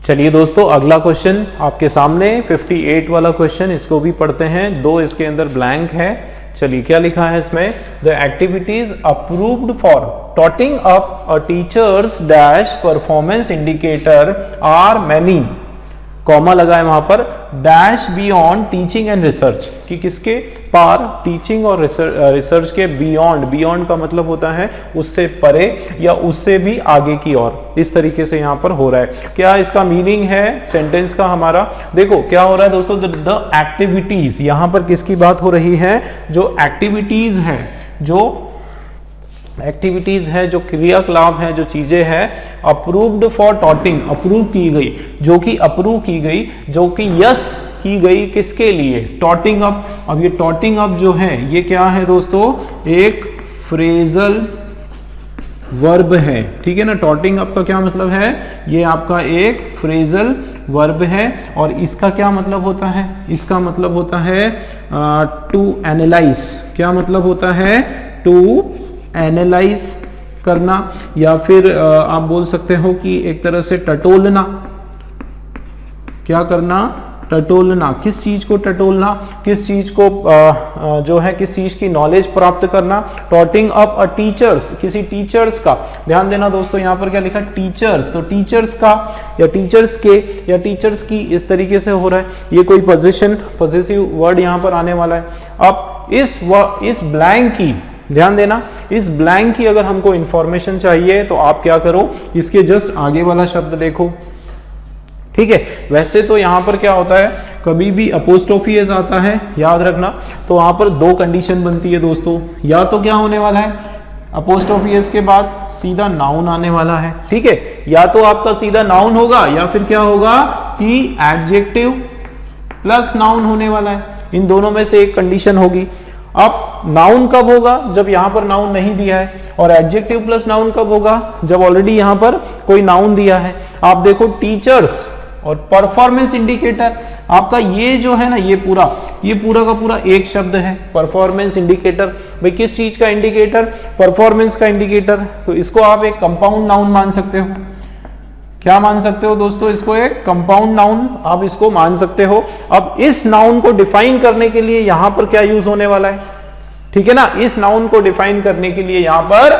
चलिए दोस्तों, अगला क्वेश्चन आपके सामने 58 वाला क्वेश्चन, इसको भी पढ़ते हैं। दो इसके अंदर ब्लैंक है। चलिए क्या लिखा है इसमें, the activities approved for totting up a teachers dash performance indicator are many, comma लगा है वहां पर, dash beyond teaching and research, कि किसके पार, टीचिंग और रिसर्च के बियॉन्ड, बियॉन्ड का मतलब होता है उससे परे या उससे भी आगे की ओर, इस तरीके से यहां पर हो रहा है। क्या इसका मीनिंग है सेंटेंस का हमारा, देखो क्या हो रहा है दोस्तों, द एक्टिविटीज, यहां पर किसकी बात हो रही है, जो एक्टिविटीज है, जो एक्टिविटीज है, जो क्रियाकलाप है, जो चीजें हैं, अप्रूव्ड फॉर टॉटिंग, अप्रूव की गई, जो कि अप्रूव की गई, जो कि यस की गई, किसके लिए, टॉटिंग अप। अब ये टॉटिंग अप जो है ये क्या है दोस्तों, एक फ्रेजल वर्ब है, ठीक है ना। टॉटिंग अप का क्या मतलब है, ये आपका एक फ्रेजल वर्ब है, और इसका क्या मतलब होता है, इसका मतलब होता है टू एनालाइज, क्या मतलब होता है, टू एनालाइज करना, या फिर आप बोल सकते हो कि एक तरह से टटोलना, क्या करना, टटोलना, किस चीज को टटोलना, किस चीज को जो है, किस चीज की नॉलेज प्राप्त करना, टॉटिंग अप अ टीचर्स, किसी टीचर्स का, ध्यान देना दोस्तों यहां पर क्या लिखा, टीचर्स, तो टीचर्स का या टीचर्स के या टीचर्स की, इस तरीके से हो रहा है। ये कोई पॉजिटिव वर्ड यहां पर आने वाला है। अब इस ब्लैंक की, ध्यान देना, इस ब्लैंक की अगर हमको इंफॉर्मेशन चाहिए तो आप क्या करो, इसके जस्ट आगे वाला शब्द देखो, ठीक है। वैसे तो यहां पर क्या होता है, कभी भी अपोस्ट्रोफी एस आता है, याद रखना, तो वहां पर दो कंडीशन बनती है दोस्तों, या तो क्या होने वाला है, अपोस्ट्रोफी एस के बाद सीधा नाउन आने वाला है, ठीक है, या तो आपका सीधा नाउन होगा, या फिर क्या होगा कि एडजेक्टिव प्लस नाउन होने वाला है, इन दोनों में से एक कंडीशन होगी। अब नाउन कब होगा, जब यहां पर नाउन नहीं दिया है, और एडजेक्टिव प्लस नाउन कब होगा, जब ऑलरेडी यहां पर कोई नाउन दिया है। आप देखो टीचर्स और परफॉर्मेंस इंडिकेटर, आपका ये जो है ना, ये पूरा का पूरा एक शब्द है, परफॉर्मेंस इंडिकेटर। भाई किस चीज का इंडिकेटर, परफॉर्मेंस का इंडिकेटर, तो इसको आप एक कंपाउंड नाउन मान सकते हो। क्या मान सकते हो दोस्तों, इसको एक कंपाउंड नाउन आप इसको मान सकते हो। अब इस नाउन को डिफाइन करने के लिए यहां पर क्या यूज होने वाला है, ठीक है ना, इस नाउन को डिफाइन करने के लिए यहां पर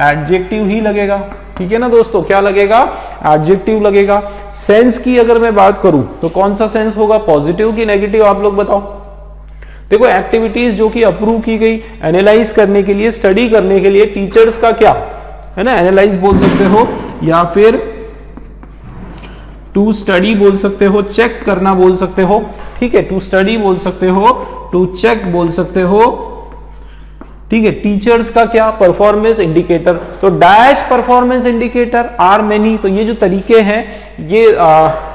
एडजेक्टिव ही लगेगा, ठीक है ना दोस्तों, क्या लगेगा, एडजेक्टिव लगेगा। सेंस की अगर मैं बात करूं तो कौन सा सेंस होगा, पॉजिटिव की नेगेटिव, आप लोग बताओ। देखो एक्टिविटीज जो कि अप्रूव की गई, एनालाइज करने के लिए, स्टडी करने के लिए, टीचर्स का क्या है ना, एनालाइज बोल सकते हो, या फिर टू स्टडी बोल सकते हो, चेक करना बोल सकते हो, ठीक है, टू स्टडी बोल सकते हो, टू चेक बोल सकते हो, ठीक है। टीचर्स का क्या, परफॉर्मेंस इंडिकेटर, तो dash performance indicator are many, तो ये जो तरीके हैं ये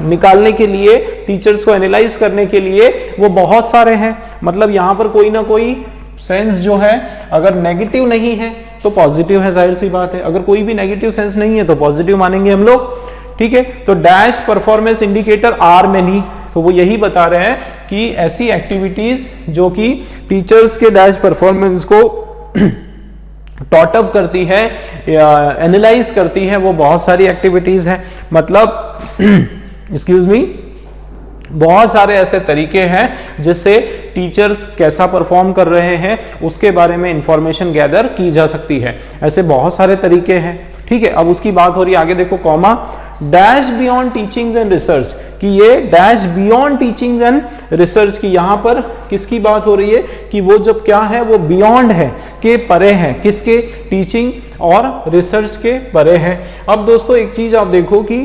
निकालने के लिए, टीचर्स को एनालाइज करने के लिए, वो बहुत सारे हैं। मतलब यहां पर कोई ना कोई सेंस जो है, अगर नेगेटिव नहीं है तो पॉजिटिव है, जाहिर सी बात है, अगर कोई भी नेगेटिव सेंस नहीं है तो पॉजिटिव मानेंगे हम लोग, ठीक है। तो dash performance indicator are many, तो वो यही बता रहे हैं कि ऐसी एक्टिविटीज जो कि टीचर्स के डैश परफॉर्मेंस को टॉट अप करती है या एनालाइज करती है, वो बहुत सारी एक्टिविटीज हैं। मतलब एक्सक्यूज मी, बहुत सारे ऐसे तरीके हैं जिससे टीचर्स कैसा परफॉर्म कर रहे हैं उसके बारे में इंफॉर्मेशन गैदर की जा सकती है। ऐसे बहुत सारे तरीके हैं, ठीक है। अब उसकी बात हो रही है आगे, देखो comma, dash beyond teaching and research, कि ये dash beyond teaching and research की, यहां पर किसकी बात हो रही है, कि वो जब क्या है, वो बियॉन्ड है, के परे है, किसके, टीचिंग और रिसर्च के परे है। अब दोस्तों एक चीज आप देखो कि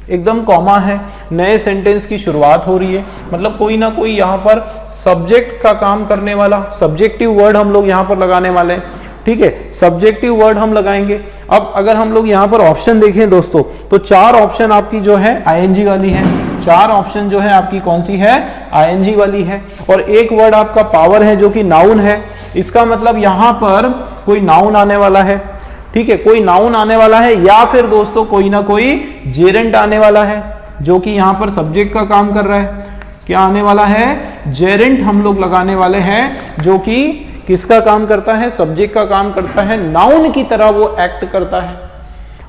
एकदम कॉमा है, नए सेंटेंस की शुरुआत हो रही है, मतलब कोई ना कोई यहां पर सब्जेक्ट का काम करने वाला, सब्जेक्टिव वर्ड हम लोग यहां पर लगाने वाले हैं, ठीक है, सब्जेक्टिव वर्ड हम लगाएंगे। अब अगर हम लोग यहां पर ऑप्शन देखें दोस्तों, तो चार ऑप्शन आपकी जो है आईएनजी वाली है, चार ऑप्शन जो है आपकी कौन सी है, आईएनजी वाली है, और एक वर्ड आपका पावर है जो कि नाउन है। इसका मतलब यहां पर कोई नाउन आने वाला है, ठीक है, कोई नाउन आने वाला है, या फिर दोस्तों कोई ना कोई जेरेंट आने वाला है जो कि यहां पर सब्जेक्ट का काम कर रहा है। क्या आने वाला है, जेरेंट हम लोग लगाने वाले हैं, जो कि किसका काम करता है, सब्जेक्ट का काम करता है, नाउन की तरह वो एक्ट करता है।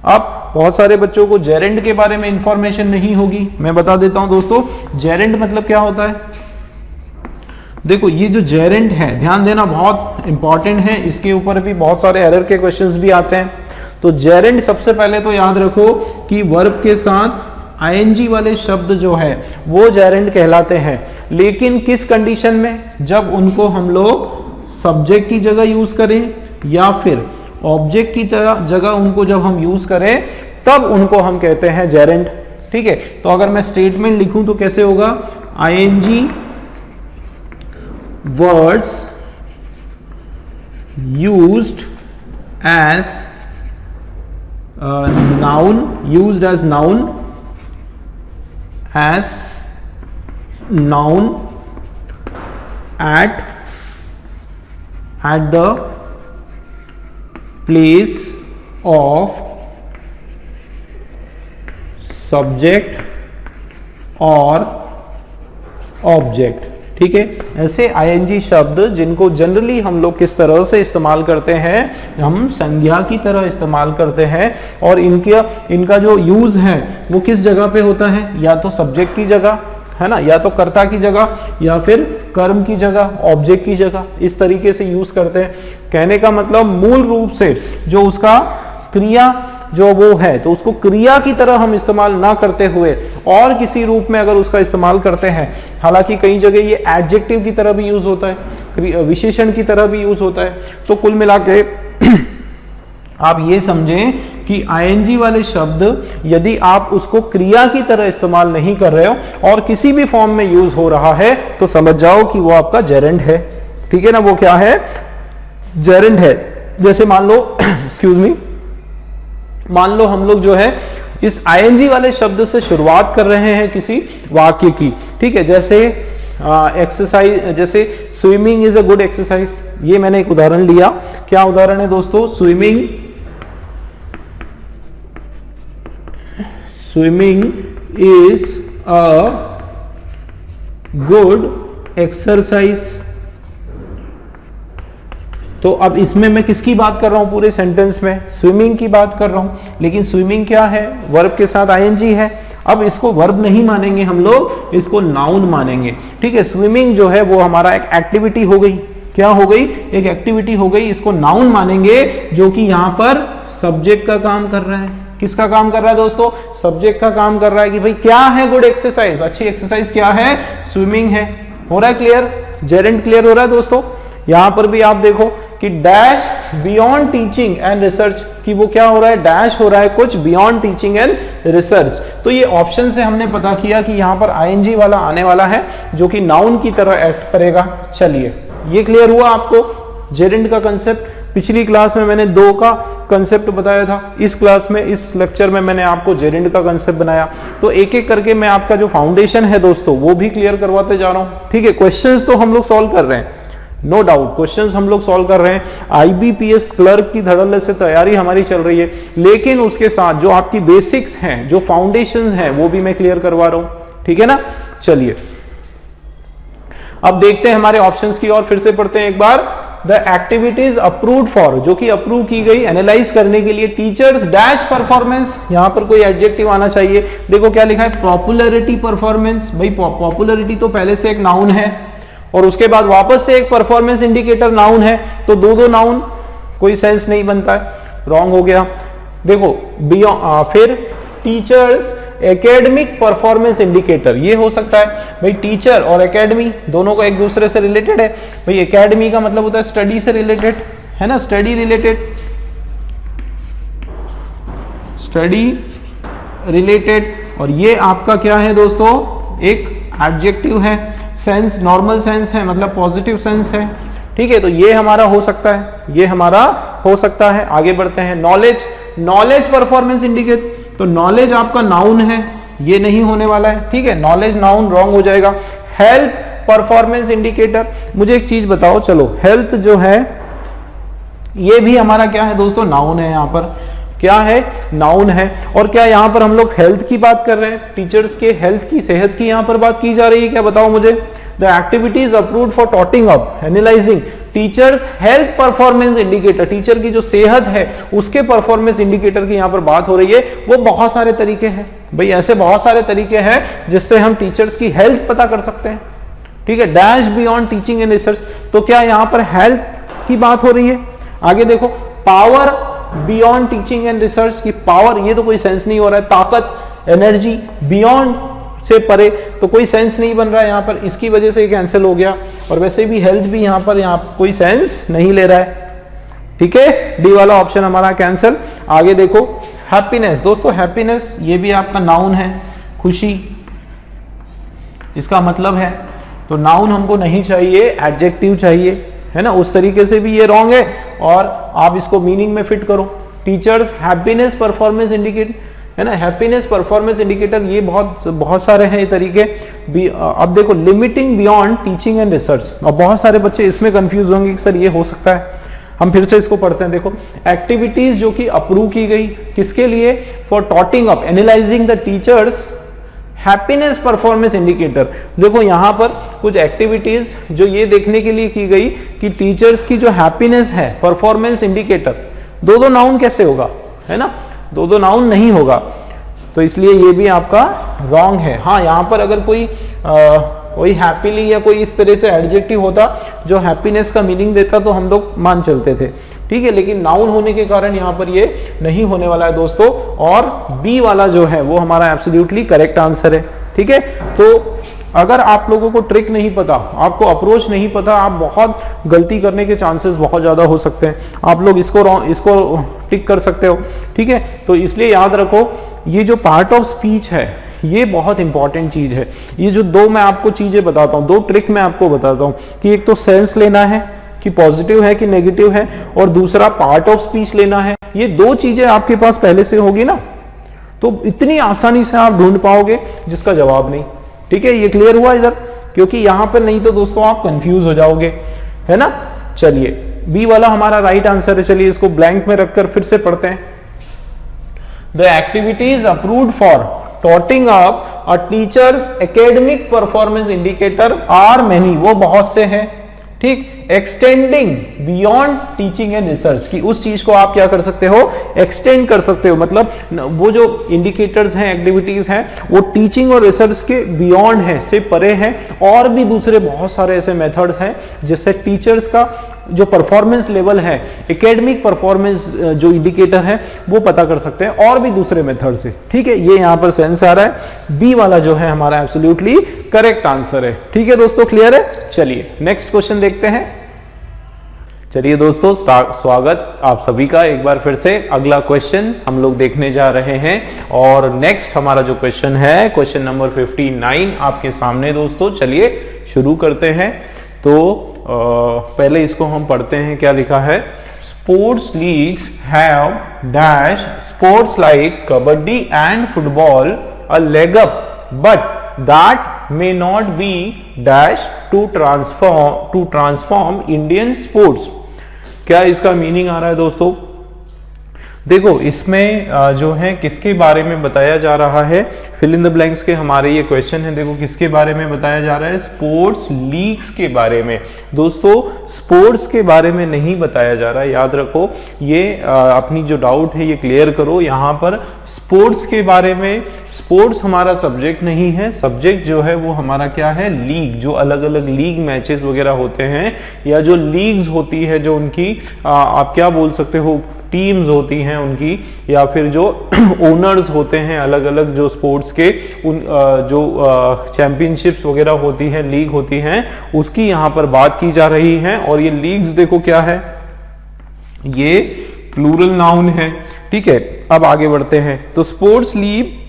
अब बहुत सारे बच्चों को जेरेंड के बारे में इंफॉर्मेशन नहीं होगी, मैं बता देता हूं दोस्तों। जेरेंड मतलब क्या होता है? देखो ये जो जेरेंड है, ध्यान देना, बहुत इंपॉर्टेंट है, इसके ऊपर भी बहुत सारे एरर के क्वेश्चंस भी आते हैं। तो जेरेंड सबसे पहले तो याद रखो कि वर्ब के साथ आईएनजी वाले शब्द जो है वो जेरेंड कहलाते हैं, लेकिन किस कंडीशन में? जब उनको हम लोग सब्जेक्ट की जगह यूज करें या फिर ऑब्जेक्ट की जगह उनको जब हम यूज करें तब उनको हम कहते हैं जेरेंड। ठीक है, तो अगर मैं स्टेटमेंट लिखूं तो कैसे होगा? ING words used as noun at the place of subject और ऑब्जेक्ट। ठीक है, ऐसे आईएनजी शब्द जिनको जनरली हम लोग किस तरह से इस्तेमाल करते हैं, हम संज्ञा की तरह इस्तेमाल करते हैं, और इनका जो यूज है वो किस जगह पे होता है? या तो सब्जेक्ट की जगह, है ना, या तो कर्ता की जगह, या फिर कर्म की जगह, ऑब्जेक्ट की जगह, इस तरीके से यूज करते हैं। कहने का मतलब मूल रूप से जो उसका क्रिया जो वो है, तो उसको क्रिया की तरह हम इस्तेमाल ना करते हुए और किसी रूप में अगर उसका इस्तेमाल करते हैं, हालांकि कई जगह ये एडजेक्टिव की तरह भी यूज होता है, विशेषण की तरह भी यूज होता है। तो कुल मिला के आप ये समझें कि आईएनजी वाले शब्द यदि आप उसको क्रिया की तरह इस्तेमाल नहीं कर रहे हो और किसी भी फॉर्म में यूज हो रहा है, तो समझ जाओ कि वो आपका जेरेंड है। ठीक है ना, वो क्या है? जेरेंड है। जैसे मान लो एक्सक्यूज मी, मान लो हम लोग जो है इस आईएनजी वाले शब्द से शुरुआत कर रहे हैं किसी वाक्य की। ठीक है, जैसे एक्सरसाइज, जैसे swimming is a good exercise, ये मैंने एक उदाहरण लिया। क्या उदाहरण है दोस्तों? Swimming is a good exercise. तो अब इसमें मैं किसकी बात कर रहा हूं? पूरे सेंटेंस में स्विमिंग की बात कर रहा हूं, लेकिन स्विमिंग क्या है? वर्ब के साथ आईएनजी है। अब इसको वर्ब नहीं मानेंगे हम लोग, इसको नाउन मानेंगे। ठीक है, स्विमिंग जो है वो हमारा एक एक्टिविटी हो गई। क्या हो गई? एक एक्टिविटी हो गई। इसको नाउन मानेंगे जो कि यहां पर सब्जेक्ट का काम कर रहा है। किसका काम कर रहा है दोस्तों? सब्जेक्ट का काम कर रहा है कि भाई क्या है गुड एक्सरसाइज, अच्छी एक्सरसाइज क्या है? स्विमिंग है। हो रहा है क्लियर? जेरेंड क्लियर हो रहा है दोस्तों? यहां पर भी आप देखो कि dash beyond teaching and research, कि वो क्या हो रहा है? डैश हो रहा है कुछ बियॉन्ड टीचिंग एंड रिसर्च। तो ये ऑप्शन से हमने पता किया कि यहां पर आईएनजी वाला आने वाला है जो कि नाउन की तरह एक्ट करेगा। चलिए, ये क्लियर हुआ आपको जेरेंड का कंसेप्ट? पिछली क्लास में मैंने दो का कंसेप्ट बताया था, इस क्लास में, इस लेक्चर में मैंने आपको जेरेंड का कंसेप्ट बनाया। तो एक एक करके मैं आपका जो फाउंडेशन है दोस्तों वो भी क्लियर करवाते जा रहा हूं। ठीक है, क्वेश्चंस तो हम लोग सॉल्व कर रहे हैं, नो डाउट क्वेश्चंस हम लोग सॉल्व कर रहे हैं। आईबीपीएस क्लर्क की धड़ल्ले से तैयारी हमारी चल रही है, लेकिन उसके साथ जो आपकी बेसिक्स हैं, जो फाउंडेशंस हैं, वो भी मैं क्लियर करवा रहा हूं। ठीक है ना? चलिए अब देखते हैं हमारे ऑप्शंस की और फिर से पढ़ते हैं एक बार। द एक्टिविटीज अप्रूव्ड फॉर, जो कि अप्रूव की गई एनालाइज करने के लिए टीचर्स डैश परफॉर्मेंस, यहां पर कोई एडजेक्टिव आना चाहिए। देखो क्या लिखा है? Popularity performance. भाई पॉपुलैरिटी तो पहले से एक नाउन है और उसके बाद वापस से एक परफॉर्मेंस इंडिकेटर नाउन है, तो दो नाउन, कोई सेंस नहीं बनता है, रॉन्ग हो गया। देखो फिर टीचर्स एकेडमिक परफॉर्मेंस इंडिकेटर, ये हो सकता है। भाई टीचर और एकेडमी दोनों को एक दूसरे से रिलेटेड है। भाई एकेडमी का मतलब होता है स्टडी से रिलेटेड, है ना, स्टडी रिलेटेड। और ये आपका क्या है दोस्तों? एक एडजेक्टिव है। सेंस नॉर्मल सेंस है, मतलब पॉजिटिव सेंस है। ठीक है, तो ये हमारा हो सकता है, ये हमारा हो सकता है। आगे बढ़ते हैं। नॉलेज परफॉर्मेंस इंडिकेट, तो नॉलेज आपका नाउन है, ये नहीं होने वाला है। ठीक है, नॉलेज नाउन रॉन्ग हो जाएगा। हेल्थ परफॉर्मेंस इंडिकेटर, मुझे एक चीज बताओ, चलो हेल्थ जो है ये भी हमारा क्या है दोस्तों? नाउन है। यहाँ पर क्या है? नाउन है। और क्या यहाँ पर हम लोग हेल्थ की बात कर रहे हैं? टीचर्स के हेल्थ की, सेहत की यहाँ पर बात की जा रही है क्या? बताओ मुझे। The activities approved for totting up, analysing, teachers health performance indicator, teacher की जो सेहत है उसके परफॉर्मेंस इंडिकेटर की यहां पर बात हो रही है। वो बहुत सारे तरीके हैं भाई, ऐसे बहुत सारे तरीके हैं जिससे हम टीचर्स की हेल्थ पता कर सकते हैं। ठीक है, dash beyond teaching and research, तो क्या यहां पर हेल्थ की बात हो रही है? आगे देखो, power beyond teaching and research की पावर, ये तो कोई सेंस नहीं हो रहा है। ताकत, एनर्जी, बियॉन्ड से परे, तो कोई सेंस नहीं बन रहा है यहां पर, इसकी वजह से कैंसिल हो गया। और वैसे भी हेल्थ भी यहां पर कोई सेंस नहीं ले रहा है। ठीक है, डी वाला ऑप्शन हमारा कैंसिल। आगे देखो, हैप्पीनेस, दोस्तों हैप्पीनेस ये भी आपका नाउन है, खुशी इसका मतलब है, तो नाउन हमको नहीं चाहिए, एडजेक्टिव चाहिए, है ना। उस तरीके से भी ये रॉन्ग है और आप इसको मीनिंग में फिट करो। टीचर्स हैप्पीनेस परफॉर्मेंस इंडिकेटर, है ना, हैप्पीनेस परफॉर्मेंस इंडिकेटर, ये बहुत सारे हैं ये तरीके भी। अब देखो, limiting beyond teaching and research, और बहुत सारे बच्चे इसमें कंफ्यूज होंगे कि सर ये हो सकता है। हम फिर से इसको पढ़ते हैं। देखो, एक्टिविटीज जो कि अप्रूव की गई किसके लिए? For totting up analysing the teachers happiness performance indicator. देखो यहां पर कुछ एक्टिविटीज जो ये देखने के लिए की गई कि टीचर्स की जो हैप्पीनेस है, परफॉर्मेंस इंडिकेटर, दो नाउन कैसे होगा, है ना, दो नाउन नहीं होगा, तो इसलिए ये भी आपका रॉन्ग है। हाँ, यहां पर अगर कोई हैप्पीली या कोई इस तरह से एडजेक्टिव होता जो हैप्पीनेस का मीनिंग देता तो हम लोग मान चलते थे। ठीक है, लेकिन नाउन होने के कारण यहाँ पर ये नहीं होने वाला है दोस्तों, और बी वाला जो है वो हमारा एब्सोल्युटली करेक्ट आंसर है। ठीक है, तो अगर आप लोगों को ट्रिक नहीं पता, आपको अप्रोच नहीं पता, आप बहुत गलती करने के चांसेस बहुत ज्यादा हो सकते हैं। आप लोग इसको टिक कर सकते हो। ठीक है, तो इसलिए याद रखो, ये जो पार्ट ऑफ स्पीच है ये बहुत इंपॉर्टेंट चीज है। ये जो दो मैं आपको चीजें बताता हूँ, दो ट्रिक मैं आपको बताता हूँ कि एक तो सेंस लेना है कि पॉजिटिव है कि नेगेटिव है, और दूसरा पार्ट ऑफ स्पीच लेना है। ये दो चीजें आपके पास पहले से होगी ना, तो इतनी आसानी से आप ढूंढ पाओगे जिसका जवाब नहीं। ठीक है, ये क्लियर हुआ इधर, क्योंकि यहां पर नहीं तो दोस्तों आप कंफ्यूज हो जाओगे, है ना। चलिए, बी वाला हमारा राइट आंसर है। चलिए इसको ब्लैंक में रखकर फिर से पढ़ते हैं। The activities approved for totting up a teachers academic performance indicator are many, वो बहुत से हैं। ठीक, extending beyond teaching and research की उस चीज को आप क्या कर सकते हो, एक्सटेंड कर सकते हो। मतलब वो जो इंडिकेटर्स हैं, एक्टिविटीज हैं, वो टीचिंग और रिसर्च के बियॉन्ड है, से परे हैं। और भी दूसरे बहुत सारे ऐसे मेथड्स हैं जिससे टीचर्स का जो परफॉर्मेंस लेवल है, एकेडमिक परफॉर्मेंस जो इंडिकेटर है, वो पता कर सकते हैं, और भी दूसरे मेथड से। ठीक है, ये यहां पर सेंस आ रहा है, बी वाला जो है हमारा एब्सोल्युटली करेक्ट आंसर है। ठीक है दोस्तों, क्लियर है। चलिए नेक्स्ट क्वेश्चन देखते हैं। चलिए दोस्तों, स्वागत आप सभी का एक बार फिर से। अगला क्वेश्चन हम लोग देखने जा रहे हैं, और नेक्स्ट हमारा जो क्वेश्चन है, क्वेश्चन नंबर 59 आपके सामने दोस्तों। चलिए शुरू करते हैं। तो पहले इसको हम पढ़ते हैं, क्या लिखा है। Sports leagues have dash sports like kabaddi and football a leg up, but that may not be dash to transform Indian sports. क्या इसका मीनिंग आ रहा है दोस्तों? देखो, इसमें जो है किसके बारे में बताया जा रहा है, फिल इन द ब्लैंक्स के हमारे ये क्वेश्चन है। देखो किसके बारे में बताया जा रहा है, स्पोर्ट्स लीग्स के बारे में। दोस्तों स्पोर्ट्स के बारे में नहीं बताया जा रहा है, याद रखो। ये अपनी जो डाउट है ये क्लियर करो। यहाँ पर स्पोर्ट्स के बारे में, स्पोर्ट्स हमारा सब्जेक्ट नहीं है। सब्जेक्ट जो है वो हमारा क्या है, लीग। जो अलग अलग लीग मैचेस वगैरह होते हैं, या जो लीग्स होती है, जो उनकी आप क्या बोल सकते हो, टीम्स होती हैं उनकी, या फिर जो ओनर्स होते हैं अलग अलग जो स्पोर्ट्स के, उन जो चैंपियनशिप्स वगैरह होती हैं, लीग होती हैं, उसकी यहाँ पर बात की जा रही है। और ये लीग्स देखो क्या है, ये प्लूरल नाउन है। ठीक है, अब आगे बढ़ते हैं। तो sports league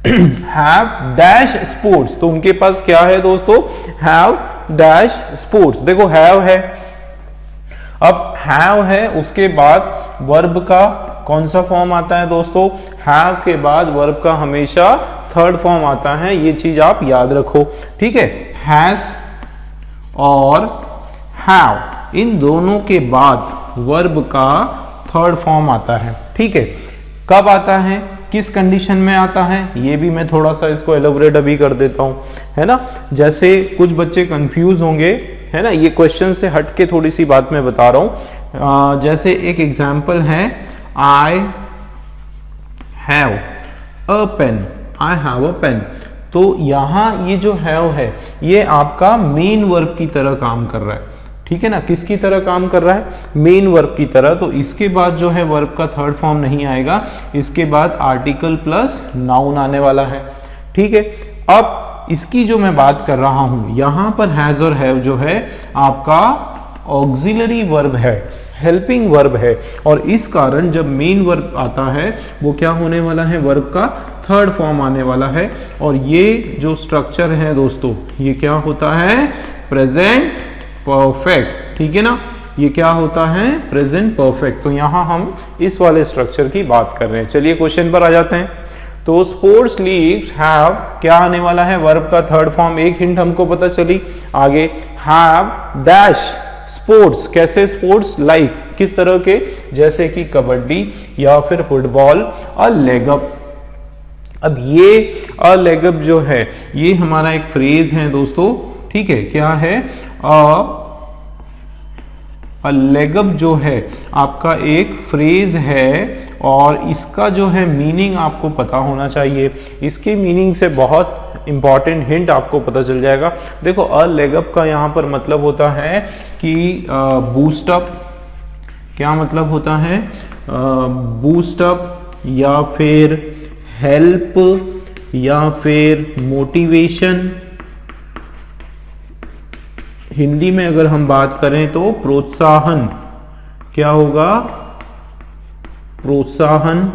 have dash sports, तो उनके पास क्या है दोस्तों, हैव डैश स्पोर्ट्स। देखो हैव है, अब हैव है, उसके बाद वर्ब का कौन सा फॉर्म आता है दोस्तों, हैव के बाद वर्ब का हमेशा थर्ड फॉर्म आता है। ये चीज आप याद रखो। ठीक है, हैज और हैव, इन दोनों के बाद वर्ब का थर्ड फॉर्म आता है। ठीक है, कब आता है, किस कंडीशन में आता है, ये भी मैं थोड़ा सा इसको एलोबरेट अभी कर देता हूं, है ना। जैसे कुछ बच्चे कंफ्यूज होंगे है ना, ये क्वेश्चन से हट के थोड़ी सी बात मैं बता रहा हूं। जैसे एक एग्जाम्पल है, I have a pen, I have a pen. तो यहां ये जो हैव है ये आपका मेन वर्ब की तरह काम कर रहा है, ठीक है ना। किसकी तरह काम कर रहा है? मेन वर्ब की तरह। तो इसके बाद जो है वर्ब का थर्ड फॉर्म नहीं आएगा, इसके बाद आर्टिकल प्लस नाउन आने वाला है, ठीक है। अब इसकी जो मैं बात कर रहा हूं, यहां पर हैज और हैव जो है आपका ऑक्सिलरी वर्ब है, हेल्पिंग वर्ब है, और इस कारण जब मेन वर्ब आता है वो क्या होने वाला है? वर्ब का थर्ड फॉर्म आने वाला है। और ये जो स्ट्रक्चर है दोस्तों, ये क्या होता है? प्रेजेंट परफेक्ट, ठीक है ना। ये क्या होता है? Present perfect. तो यहां हम इस वाले स्ट्रक्चर की बात कर रहे हैं। चलिए क्वेश्चन पर आ जाते हैं। तो स्पोर्ट्स लीग्स हैव क्या आने वाला है? वर्ब का थर्ड फॉर्म। एक हिंट हमको पता चली आगे, हैव डैश स्पोर्ट्स। कैसे स्पोर्ट्स? लाइक किस तरह के? जैसे कि कबड्डी या फिर फुटबॉल, अ लेग अप। अब ये अ लेग अप जो है ये हमारा एक फ्रेज है दोस्तों, ठीक है। क्या है? अ लेग अप जो है आपका एक फ्रेज है, और इसका जो है मीनिंग आपको पता होना चाहिए। इसके मीनिंग से बहुत इंपॉर्टेंट हिंट आपको पता चल जाएगा। देखो, अ लेग अप का यहाँ पर मतलब होता है कि बूस्ट अप। क्या मतलब होता है? बूस्ट अप या फिर हेल्प या फिर मोटिवेशन। हिंदी में अगर हम बात करें तो प्रोत्साहन। क्या होगा? प्रोत्साहन,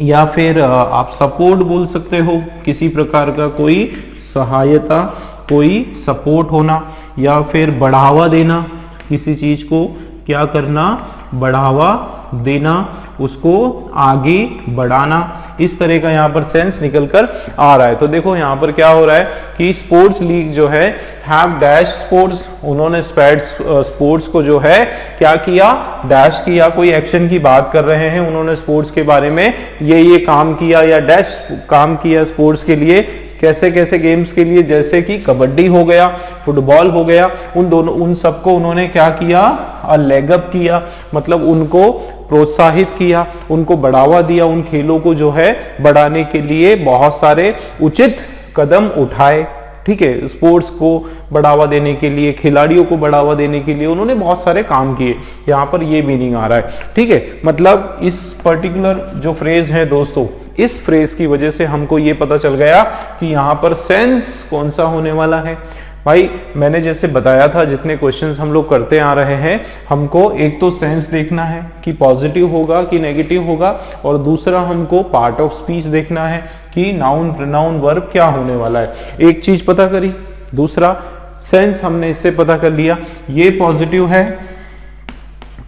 या फिर आप सपोर्ट बोल सकते हो, किसी प्रकार का कोई सहायता, कोई सपोर्ट होना, या फिर बढ़ावा देना, किसी चीज को क्या करना? बढ़ावा देना, उसको आगे बढ़ाना। इस तरह का यहाँ पर सेंस निकल कर आ रहा है। तो देखो यहाँ पर क्या हो रहा है कि स्पोर्ट्स लीग जो है हैव डैश स्पोर्ट्स, उन्होंने स्पोर्ट्स को जो है क्या किया? डैश किया। कोई एक्शन की बात कर रहे हैं उन्होंने स्पोर्ट्स के बारे में, ये काम किया या डैश काम किया स्पोर्ट्स के लिए। कैसे कैसे गेम्स के लिए? जैसे कि कबड्डी हो गया, फुटबॉल हो गया, उन सबको उन्होंने क्या किया? अ लेग अप किया, मतलब उनको प्रोत्साहित किया, उनको बढ़ावा दिया, उन खेलों को जो है बढ़ाने के लिए बहुत सारे उचित कदम उठाए, ठीक है। स्पोर्ट्स को बढ़ावा देने के लिए, खिलाड़ियों को बढ़ावा देने के लिए उन्होंने बहुत सारे काम किए। यहाँ पर ये मीनिंग आ रहा है, ठीक है। मतलब इस पर्टिकुलर जो फ्रेज है दोस्तों, इस फ्रेज की वजह से हमको ये पता चल गया कि यहाँ पर सेंस कौन सा होने वाला है। भाई मैंने जैसे बताया था, जितने क्वेश्चंस हम लोग करते आ रहे हैं, हमको एक तो सेंस देखना है कि पॉजिटिव होगा कि नेगेटिव होगा, और दूसरा हमको पार्ट ऑफ स्पीच देखना है कि नाउन, प्रोनाउन, वर्ब क्या होने वाला है। एक चीज पता करी, दूसरा सेंस हमने इससे पता कर लिया, ये पॉजिटिव है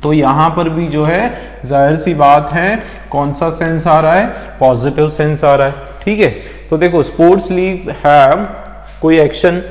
तो यहां पर भी जो है जाहिर सी बात है कौन सा सेंस आ रहा है? पॉजिटिव सेंस आ रहा है, ठीक है। तो देखो, स्पोर्ट्स लीग हैव कोई एक्शन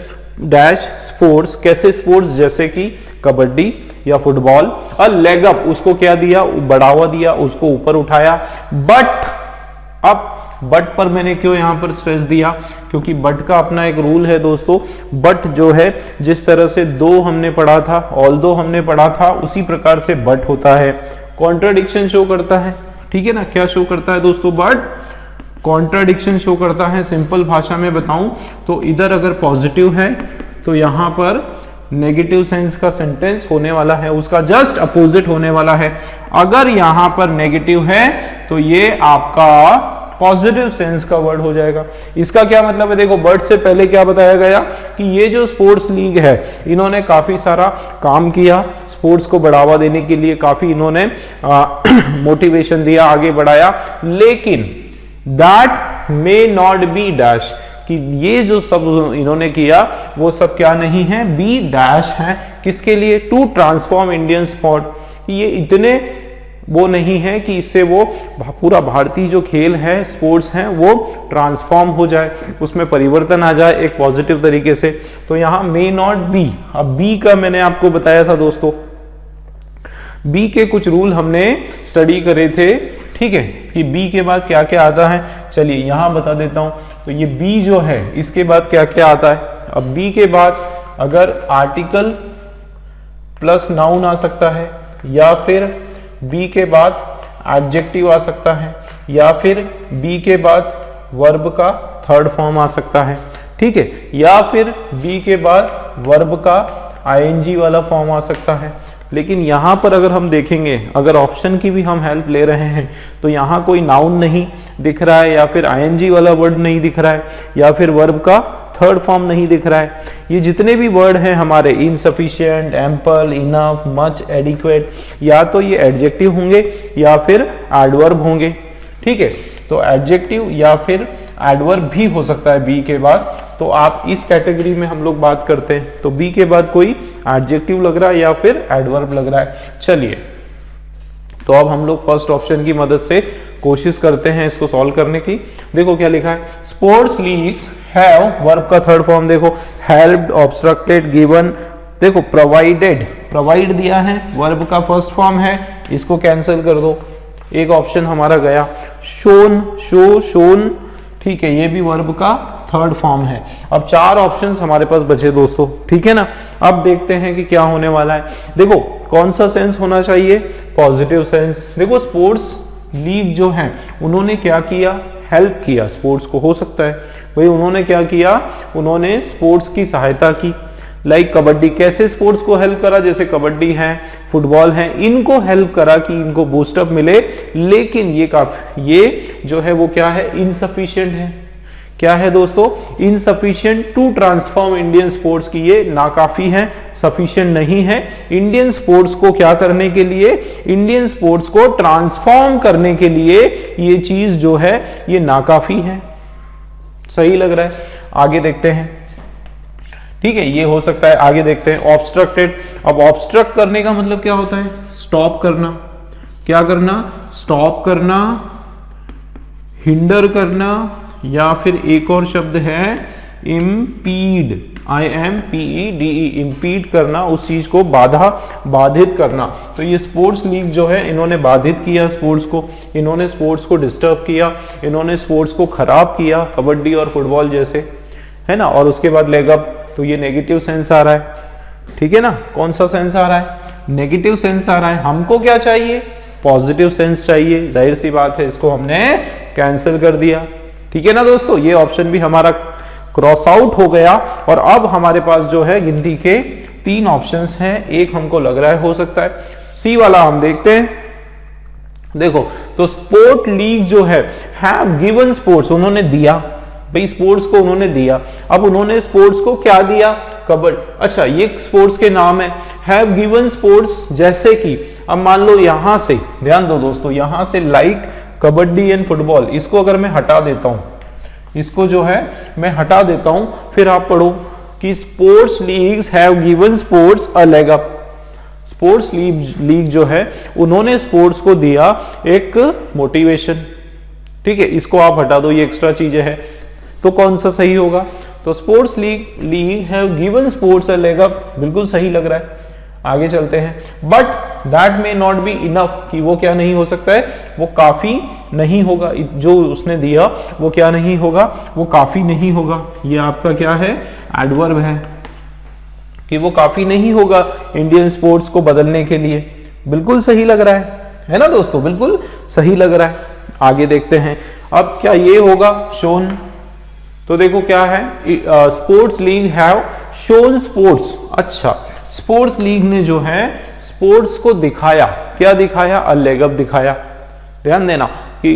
डैश स्पोर्ट्स। कैसे स्पोर्ट्स? जैसे कि कबड्डी या फुटबॉल। अ लेग अप, उसको क्या दिया? बढ़ावा दिया, उसको ऊपर उठाया। बट अब बट पर मैंने क्यों यहां पर स्ट्रेस दिया? क्योंकि बट का अपना एक रूल है दोस्तों। बट जो है जिस तरह से दो हमने पढ़ा था, ऑल्दो हमने पढ़ा था, उसी प्रकार से बट होता है, कॉन्ट्राडिक्शन शो करता है, ठीक है ना। क्या शो करता है दोस्तों? बट कॉन्ट्राडिक्शन शो करता है। सिंपल भाषा में बताऊं तो इधर अगर पॉजिटिव है तो यहां पर नेगेटिव सेंस का सेंटेंस होने वाला है, उसका जस्ट अपोजिट होने वाला है। अगर यहां पर नेगेटिव है तो ये आपका पॉजिटिव सेंस का वर्ड हो जाएगा। इसका क्या मतलब है? देखो, वर्ड से पहले क्या बताया गया कि ये जो स्पोर्ट्स लीग है इन्होंने काफी सारा काम किया, स्पोर्ट्स को बढ़ावा देने के लिए काफी इन्होंने मोटिवेशन दिया, आगे बढ़ाया, लेकिन that may not be dash, कि ये जो सब इन्होंने किया वो सब क्या नहीं है? बी डैश है। किसके लिए? To transform Indian sport. ये इतने वो नहीं है कि इससे वो पूरा भारतीय जो खेल है, स्पोर्ट्स हैं, वो ट्रांसफॉर्म हो जाए, उसमें परिवर्तन आ जाए एक पॉजिटिव तरीके से। तो यहां मे नॉट बी। अब बी का मैंने आपको बताया था दोस्तों, बी के कुछ रूल हमने स्टडी करे थे, ठीक है, कि बी के बाद क्या क्या आता है। चलिए यहां बता देता हूं। तो ये बी जो है इसके बाद क्या क्या आता है? अब बी के बाद अगर आर्टिकल प्लस नाउन आ सकता है, या फिर बी के बाद एडजेक्टिव आ सकता है, या फिर बी के बाद वर्ब का थर्ड फॉर्म आ सकता है, ठीक है, या फिर बी के बाद वर्ब का आईएनजी वाला फॉर्म आ सकता है। लेकिन यहां पर अगर हम देखेंगे, अगर ऑप्शन की भी हम हेल्प ले रहे हैं, तो यहां कोई नाउन नहीं दिख रहा है, या फिर आईएनजी वाला वर्ड नहीं दिख रहा है, या फिर वर्ब का थर्ड फॉर्म नहीं दिख रहा है। ये जितने भी वर्ड हैं हमारे, insufficient, ample, enough, much, adequate, या तो ये एडजेक्टिव होंगे या फिर एडवर्ब होंगे, ठीक है। तो एडजेक्टिव या फिर एडवर्ब भी हो सकता है बी के बाद। तो आप इस कैटेगरी में हम लोग बात करते हैं, तो बी के बाद कोई एडजेक्टिव लग रहा है या फिर एडवर्ब लग रहा है। चलिए, तो अब हम लोग फर्स्ट ऑप्शन की मदद से कोशिश करते हैं इसको सॉल्व करने की। देखो क्या लिखा है, स्पोर्ट्स लीग्स हैव, वर्ब का थर्ड फॉर्म देखो, हेल्प्ड, ऑब्स्ट्रक्टेड, गिवन, देखो प्रोवाइडेड, प्रोवाइड दिया है, वर्ब का फर्स्ट फॉर्म है, इसको कैंसिल कर दो, एक ऑप्शन हमारा गया। शोन, शो, शोन, ठीक है, ये भी वर्ब का थर्ड फॉर्म है। अब 4 ऑप्शंस हमारे पास बचे दोस्तों, ठीक है ना। अब देखते हैं कि क्या होने वाला है। देखो कौन सा सेंस होना चाहिए, पॉजिटिव सेंस। देखो स्पोर्ट्स लीग जो है उन्होंने क्या किया, हेल्प किया स्पोर्ट्स को, हो सकता है भाई उन्होंने क्या किया, उन्होंने स्पोर्ट्स की सहायता की। लाइक कबड्डी, कैसे स्पोर्ट्स को हेल्प करा, जैसे कबड्डी है, फुटबॉल है, इनको हेल्प करा कि इनको बूस्टअप मिले। लेकिन ये जो है वो क्या है, इनसफिशिएंट है। क्या है दोस्तों, insufficient to transform Indian sports की, ये नाकाफी है, सफिशिएंट नहीं है इंडियन स्पोर्ट्स को क्या करने के लिए, इंडियन स्पोर्ट्स को ट्रांसफॉर्म करने के लिए ये चीज जो है ये नाकाफी है। सही लग रहा है, आगे देखते हैं, ठीक है, ये हो सकता है। आगे देखते हैं, ऑब्स्ट्रक्टेड। अब ऑब्स्ट्रक्ट करने का मतलब क्या होता है, स्टॉप करना। क्या करना, स्टॉप करना, हिंडर करना, या फिर एक और शब्द है इम्पीड, IMPEDE, इम्पीड करना, उस चीज को बाधित करना। तो ये स्पोर्ट्स लीग जो है इन्होंने बाधित किया स्पोर्ट्स को, इन्होंने स्पोर्ट्स को डिस्टर्ब किया, इन्होंने स्पोर्ट्स को खराब किया, कबड्डी और फुटबॉल जैसे, है ना। और उसके बाद लेग अप, तो ये नेगेटिव सेंस आ रहा है, ठीक है ना। कौन सा सेंस आ रहा है, नेगेटिव सेंस आ रहा है। हमको क्या चाहिए, पॉजिटिव सेंस चाहिए, जाहिर सी बात है इसको हमने कैंसिल कर दिया, ठीक है ना दोस्तों। ये ऑप्शन भी हमारा क्रॉस आउट हो गया। और अब हमारे पास जो है गिनती के 3 ऑप्शंस हैं, एक हमको लग रहा है हो सकता है सी वाला, हम देखते हैं। देखो तो स्पोर्ट लीग जो है, हैव गिवन स्पोर्ट्स, उन्होंने दिया भाई, स्पोर्ट्स को उन्होंने दिया। अब उन्होंने स्पोर्ट्स को क्या दिया, कबड्डी, अच्छा ये स्पोर्ट्स के नाम है, हैव गिवन स्पोर्ट्स, जैसे कि अब मान लो यहां से, ध्यान दो दोस्तों, यहां से लाइक कबड्डी एंड फुटबॉल, इसको अगर मैं हटा देता हूं, इसको जो है मैं हटा देता हूं, फिर आप पढ़ो कि sports leagues have given sports a leg up. Sports league जो है उन्होंने स्पोर्ट्स को दिया एक मोटिवेशन, ठीक है, इसको आप हटा दो, ये एक्स्ट्रा चीजें है। तो कौन सा सही होगा, तो sports league have given sports a leg up, बिल्कुल सही लग रहा है। आगे चलते हैं, but that may not be enough, कि वो क्या नहीं हो सकता है, वो काफी नहीं होगा, जो उसने दिया वो क्या नहीं होगा, वो काफी नहीं होगा। ये आपका क्या है, एडवर्ब है, कि वो काफी नहीं होगा इंडियन स्पोर्ट्स को बदलने के लिए। बिल्कुल सही लग रहा है ना दोस्तों, बिल्कुल सही लग रहा है। आगे देखते हैं, अब क्या ये होगा शोन, तो देखो क्या है, sports league have shown sports. अच्छा, स्पोर्ट्स लीग ने जो है स्पोर्ट्स को दिखाया, क्या दिखाया, अ लेग अप दिखाया। ध्यान देना कि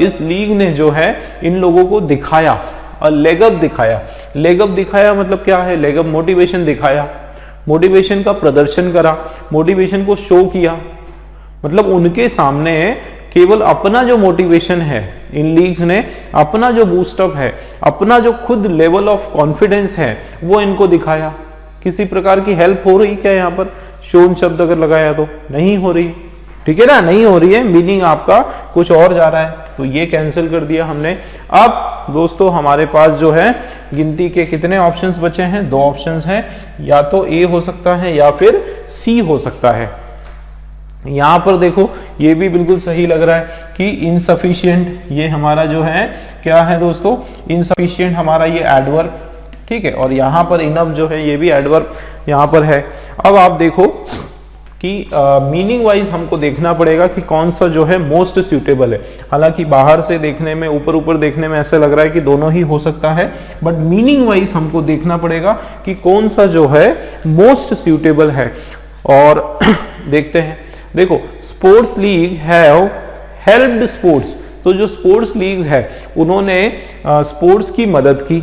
इस लीग ने जो है इन लोगों को दिखाया, अ लेग अप दिखाया। लेग अप दिखाया मतलब क्या है, लेग अप मोटिवेशन दिखाया, मोटिवेशन का प्रदर्शन करा, मोटिवेशन को शो किया, मतलब उनके सामने केवल अपना जो मोटिवेशन है, इन लीग्स ने अपना जो बूस्टअप है, अपना जो खुद लेवल ऑफ कॉन्फिडेंस है वो इनको दिखाया। किसी प्रकार की हेल्प हो रही क्या यहाँ पर, शोन शब्द अगर लगाया तो नहीं हो रही, ठीक है ना, नहीं हो रही है, मीनिंग आपका कुछ और जा रहा है, तो ये कैंसिल कर दिया हमने। अब दोस्तों हमारे पास जो है गिनती के कितने ऑप्शंस बचे हैं, 2 ऑप्शंस हैं, या तो ए हो सकता है या फिर सी हो सकता है। यहां पर देखो ये भी बिल्कुल सही लग रहा है कि इनसफिशिएंट, ये हमारा जो है क्या है दोस्तों, इनसफिशिएंट हमारा ये एडवर्ब, ठीक है, और यहाँ पर इनफ जो है ये भी एडवर्ब यहाँ पर है। अब आप देखो कि मीनिंग वाइज हमको देखना पड़ेगा कि कौन सा जो है मोस्ट सूटेबल है। हालांकि बाहर से देखने में, ऊपर ऊपर देखने में ऐसा लग रहा है कि दोनों ही हो सकता है, बट मीनिंग वाइज हमको देखना पड़ेगा कि कौन सा जो है मोस्ट सूटेबल है। और देखते हैं, देखो sports league have helped sports, तो जो स्पोर्ट्स लीग है उन्होंने स्पोर्ट्स की मदद की,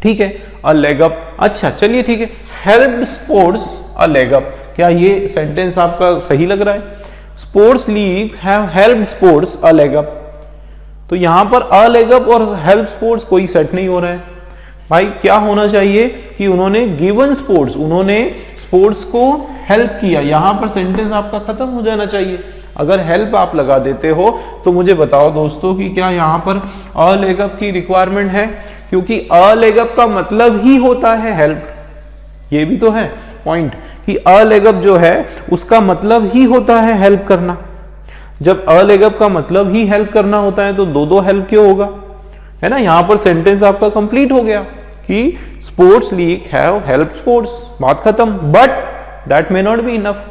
ठीक है, अ लेग अप। अच्छा चलिए ठीक है, हेल्प्ड स्पोर्ट्स अ लेग अप, क्या ये सेंटेंस आपका सही लग रहा है? Sports league have helped sports a leg up, तो यहां पर अ लेग अप और हेल्प स्पोर्ट्स कोई सेट नहीं हो रहा है भाई। क्या होना चाहिए कि उन्होंने गिवन स्पोर्ट्स, उन्होंने स्पोर्ट्स को हेल्प किया, यहां पर सेंटेंस आपका खत्म हो जाना चाहिए। अगर हेल्प आप लगा देते हो तो मुझे बताओ दोस्तों कि क्या यहां पर अ लेग अप की रिक्वायरमेंट है, क्योंकि अ लेग अप का मतलब ही होता है हेल्प। ये भी तो है पॉइंट कि अ लेग अप जो है उसका मतलब ही होता है हेल्प करना। जब अ लेग अप का मतलब ही हेल्प करना होता है तो दो हेल्प क्यों होगा, है ना। यहां पर सेंटेंस आपका कंप्लीट हो गया कि sports league have help sports, बात खत्म। But that may not be enough,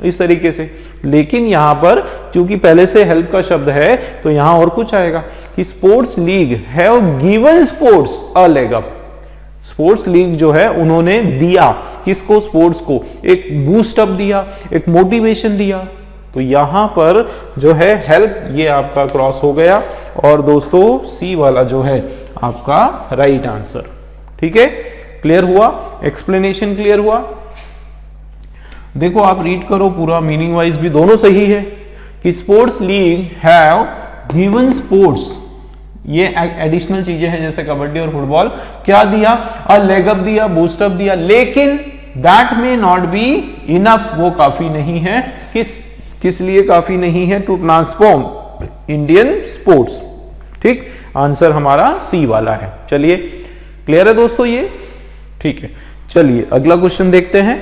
इस तरीके से। लेकिन यहां पर चूंकि पहले से हेल्प का शब्द है तो यहां और कुछ आएगा कि sports league have given sports a leg up. Sports league जो है उन्होंने दिया किसको, स्पोर्ट्स को एक बूस्ट अप दिया, एक मोटिवेशन दिया। तो यहां पर जो है हेल्प ये आपका क्रॉस हो गया, और दोस्तों सी वाला जो है आपका राइट आंसर। ठीक है, क्लियर हुआ, एक्सप्लेनेशन क्लियर हुआ। देखो आप रीड करो पूरा, मीनिंग वाइज भी दोनों सही है कि sports league have given sports, ये एडिशनल चीजें हैं जैसे कबड्डी और फुटबॉल, क्या दिया, अ लेग अप दिया, बूस्ट अप दिया। लेकिन that may not be enough, वो काफी नहीं है। किस लिए काफी नहीं है? To transform Indian sports. ठीक, आंसर हमारा सी वाला है। चलिए क्लियर है दोस्तों ये, ठीक है। चलिए अगला क्वेश्चन देखते हैं।